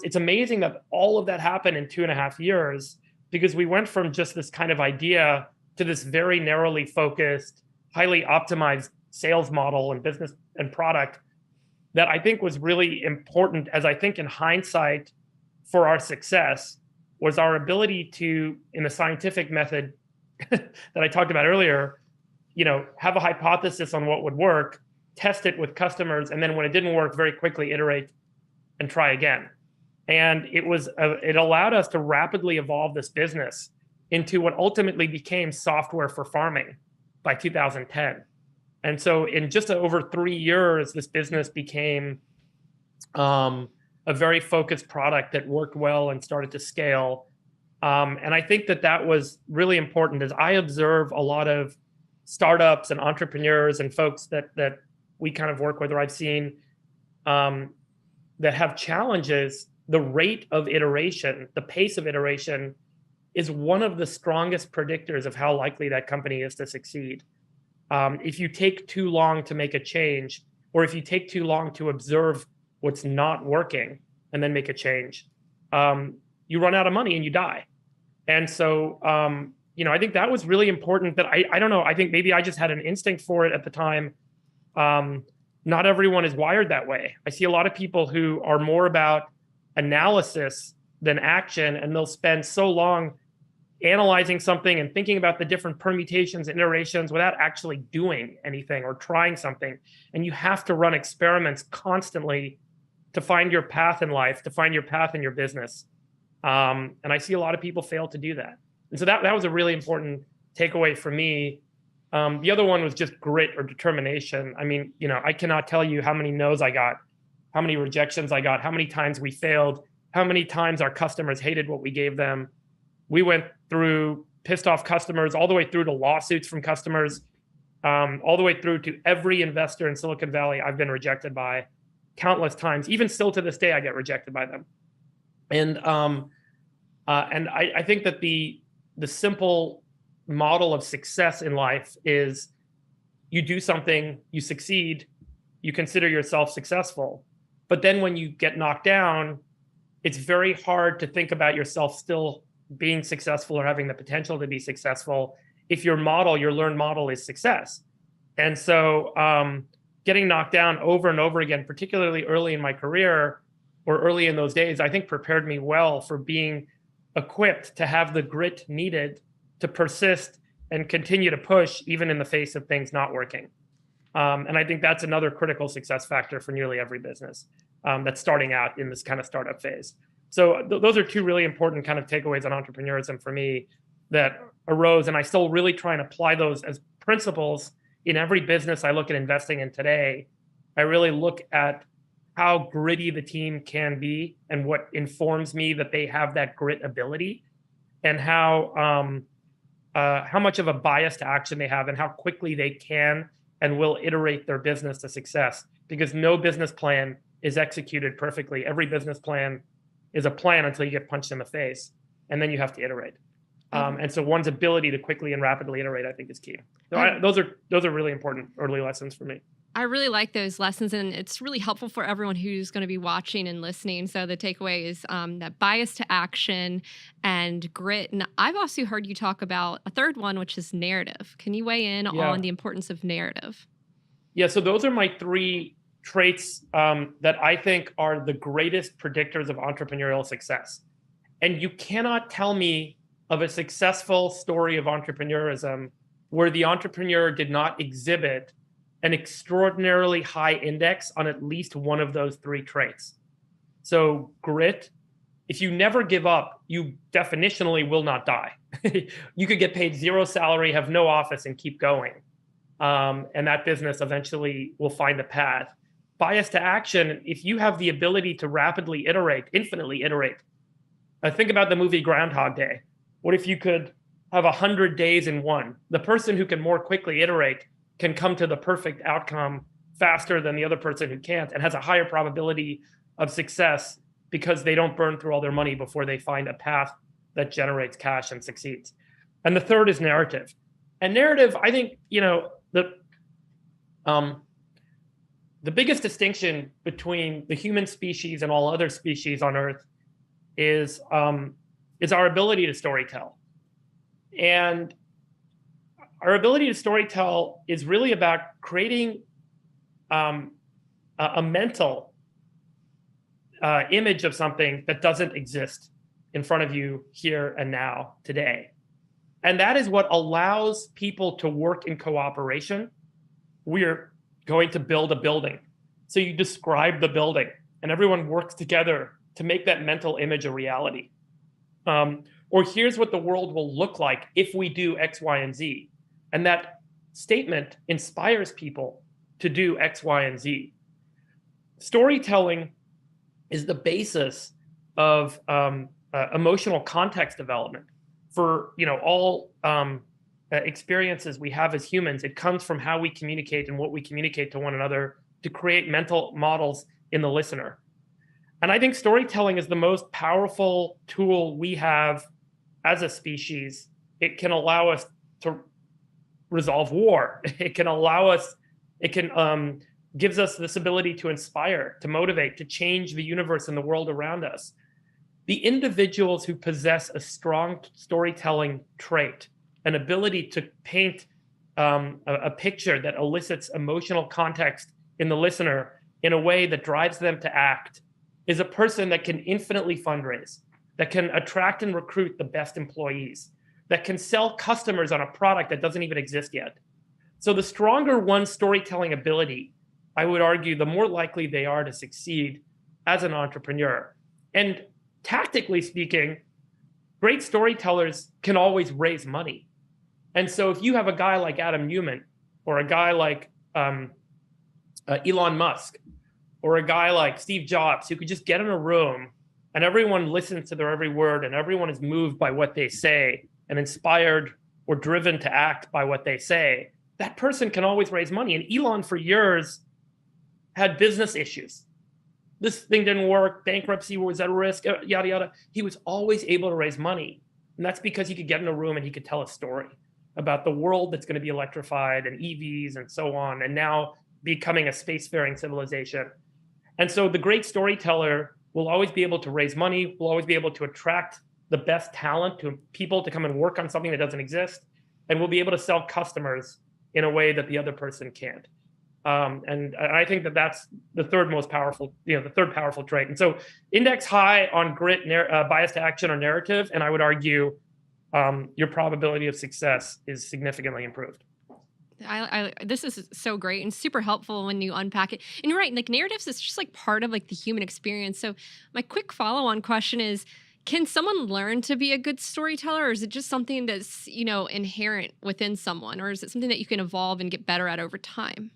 It's amazing that all of that happened in 2.5 years, because we went from just this kind of idea to this very narrowly focused, highly optimized sales model and business and product that I think was really important, as I think in hindsight, for our success, was our ability to, in the scientific method that I talked about earlier, have a hypothesis on what would work, test it with customers, and then when it didn't work, very quickly iterate and try again. And it allowed us to rapidly evolve this business into what ultimately became software for farming by 2010. And so in just over 3 years, this business became a very focused product that worked well and started to scale. And I think that was really important, as I observe a lot of startups and entrepreneurs and folks that we kind of work with, or I've seen, that have challenges. The rate of iteration, the pace of iteration, is one of the strongest predictors of how likely that company is to succeed. If you take too long to make a change, or if you take too long to observe what's not working and then make a change, you run out of money and you die. And so, I think that was really important. That I don't know, I think maybe I just had an instinct for it at the time. Not everyone is wired that way. I see a lot of people who are more about analysis than action, and they'll spend so long analyzing something and thinking about the different permutations and iterations without actually doing anything or trying something. And you have to run experiments constantly to find your path in life, to find your path in your business. And I see a lot of people fail to do that. And so that was a really important takeaway for me. The other one was just grit or determination. I mean, I cannot tell you how many no's I got, how many rejections I got, how many times we failed, how many times our customers hated what we gave them. We went through pissed off customers, all the way through to lawsuits from customers, all the way through to every investor in Silicon Valley I've been rejected by countless times. Even still to this day, I get rejected by them. And I think that the simple model of success in life is you do something, you succeed, you consider yourself successful. But then when you get knocked down, it's very hard to think about yourself still being successful or having the potential to be successful if your learned model is success. And so getting knocked down over and over again, particularly early in my career or early in those days, I think prepared me well for being equipped to have the grit needed to persist and continue to push even in the face of things not working. And I think that's another critical success factor for nearly every business that's starting out in this kind of startup phase. So those are two really important kind of takeaways on entrepreneurism for me that arose. And I still really try and apply those as principles in every business I look at investing in today. I really look at how gritty the team can be and what informs me that they have that grit ability, and how much of a bias to action they have and how quickly they can and will iterate their business to success, because no business plan is executed perfectly. Every business plan is a plan until you get punched in the face, and then you have to iterate. And so one's ability to quickly and rapidly iterate, I think, is key. So those are really important early lessons for me. I really like those lessons, and it's really helpful for everyone who's going to be watching and listening. So the takeaway is that bias to action and grit. And I've also heard you talk about a third one, which is narrative. Can you weigh in on the importance of narrative? Yeah, so those are my three traits that I think are the greatest predictors of entrepreneurial success. And you cannot tell me of a successful story of entrepreneurism where the entrepreneur did not exhibit an extraordinarily high index on at least one of those three traits. So grit, if you never give up, you definitionally will not die. You could get paid zero salary, have no office, and keep going. And that business eventually will find a path. Bias to action, if you have the ability to rapidly iterate, infinitely iterate. Think about the movie Groundhog Day. What if you could have 100 days in one? The person who can more quickly iterate can come to the perfect outcome faster than the other person who can't, and has a higher probability of success because they don't burn through all their money before they find a path that generates cash and succeeds. And the third is narrative. And narrative, I think, the biggest distinction between the human species and all other species on Earth is our ability to storytell. And our ability to storytell is really about creating a mental image of something that doesn't exist in front of you here and now today. And that is what allows people to work in cooperation. We're going to build a building. So you describe the building and everyone works together to make that mental image a reality. Or here's what the world will look like if we do X, Y, and Z. And that statement inspires people to do X, Y, and Z. Storytelling is the basis of emotional context development for all experiences we have as humans. It comes from how we communicate and what we communicate to one another to create mental models in the listener. And I think storytelling is the most powerful tool we have as a species. It can allow us to resolve war. It can gives us this ability to inspire, to motivate, to change the universe and the world around us. The individuals who possess a strong storytelling trait, an ability to paint a picture that elicits emotional context in the listener in a way that drives them to act, is a person that can infinitely fundraise, that can attract and recruit the best employees, that can sell customers on a product that doesn't even exist yet. So the stronger one's storytelling ability, I would argue, the more likely they are to succeed as an entrepreneur. And tactically speaking, great storytellers can always raise money. And so if you have a guy like Adam Newman, or a guy like Elon Musk, or a guy like Steve Jobs, who could just get in a room and everyone listens to their every word and everyone is moved by what they say and inspired or driven to act by what they say, that person can always raise money. And Elon for years had business issues. This thing didn't work, bankruptcy was at risk, yada, yada. He was always able to raise money. And that's because he could get in a room and he could tell a story about the world that's going to be electrified and EVs and so on, and now becoming a spacefaring civilization. And so the great storyteller will always be able to raise money, will always be able to attract the best talent to people to come and work on something that doesn't exist, and will be able to sell customers in a way that the other person can't. And I think that that's the third most powerful, the third powerful trait. And so index high on grit, bias to action, or narrative, and I would argue your probability of success is significantly improved. This is so great and super helpful when you unpack it. And you're right, like narratives is just like part of like the human experience. So my quick follow-on question is, can someone learn to be a good storyteller, or is it just something that's, inherent within someone, or is it something that you can evolve and get better at over time?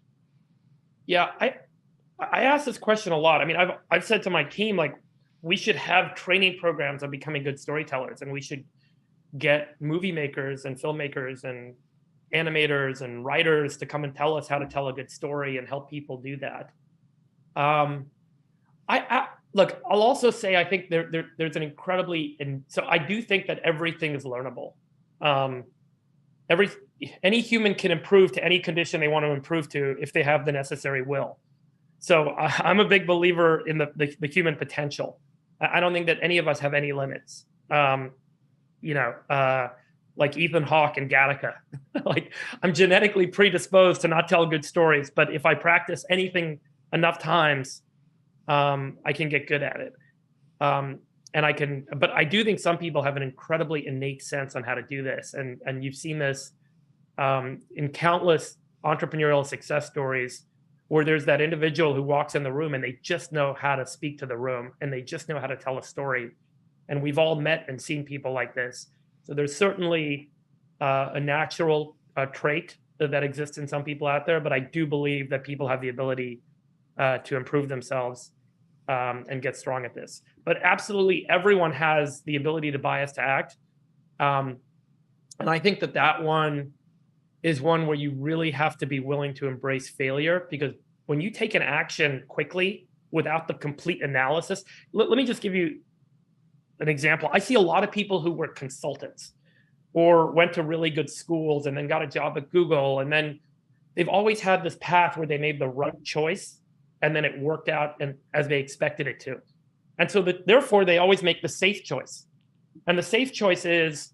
Yeah, I ask this question a lot. I mean, I've said to my team, like, we should have training programs on becoming good storytellers, and we should get movie makers and filmmakers and animators and writers to come and tell us how to tell a good story and help people do that. Look, I'll also say I think there's an so I do think that everything is learnable. Any human can improve to any condition they want to improve to if they have the necessary will. So I'm a big believer in the human potential. I don't think that any of us have any limits. Like Ethan Hawke and Gattaca. Like, I'm genetically predisposed to not tell good stories, but if I practice anything enough times, I can get good at it. But I do think some people have an incredibly innate sense on how to do this. And you've seen this in countless entrepreneurial success stories where there's that individual who walks in the room and they just know how to speak to the room and they just know how to tell a story. And we've all met and seen people like this. So there's certainly a natural trait that exists in some people out there, but I do believe that people have the ability to improve themselves and get strong at this. But absolutely everyone has the ability to bias to act. And I think that one is one where you really have to be willing to embrace failure, because when you take an action quickly without the complete analysis, let me just give you an example. I see a lot of people who were consultants or went to really good schools and then got a job at Google. And then they've always had this path where they made the right choice and then it worked out and as they expected it to. And so therefore, they always make the safe choice. And the safe choice is,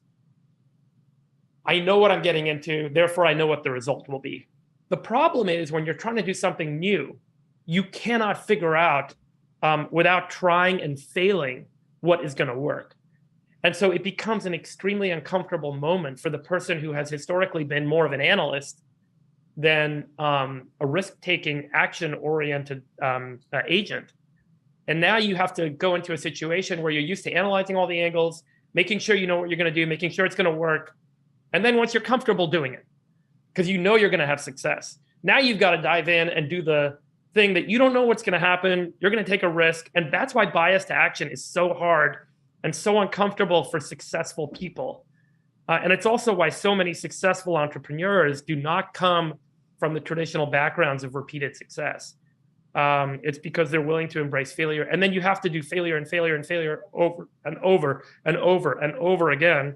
I know what I'm getting into, therefore I know what the result will be. The problem is when you're trying to do something new, you cannot figure out without trying and failing what is going to work. And so it becomes an extremely uncomfortable moment for the person who has historically been more of an analyst than a risk-taking, action-oriented agent. And now you have to go into a situation where you're used to analyzing all the angles, making sure you know what you're going to do, making sure it's going to work. And then once you're comfortable doing it, because you know you're going to have success, now you've got to dive in and do the thing that you don't know what's going to happen. You're going to take a risk. And that's why bias to action is so hard and so uncomfortable for successful people. And it's also why so many successful entrepreneurs do not come from the traditional backgrounds of repeated success. It's because they're willing to embrace failure. And then you have to do failure and failure and failure over and over and over and over again.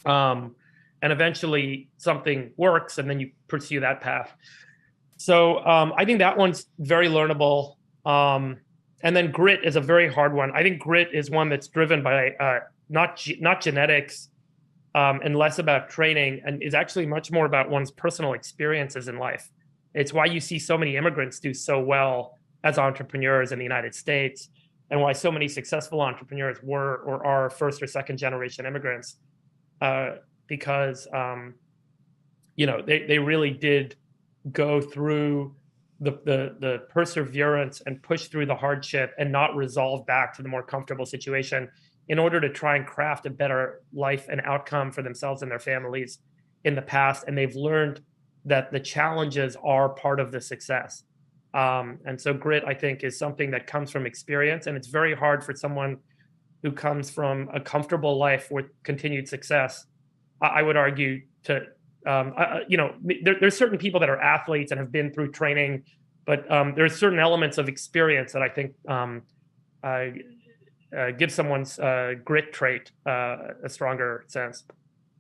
And eventually something works, and then you pursue that path. So I think that one's very learnable. And then grit is a very hard one. I think grit is one that's driven by not genetics and less about training, and is actually much more about one's personal experiences in life. It's why you see so many immigrants do so well as entrepreneurs in the United States, and why so many successful entrepreneurs were or are first or second generation immigrants, because they really did go through the perseverance and push through the hardship and not resolve back to the more comfortable situation in order to try and craft a better life and outcome for themselves and their families in the past. And they've learned that the challenges are part of the success. And so grit, I think, is something that comes from experience. And it's very hard for someone who comes from a comfortable life with continued success, I would argue, to there's certain people that are athletes and have been through training, but there's certain elements of experience that I think give someone's grit trait a stronger sense.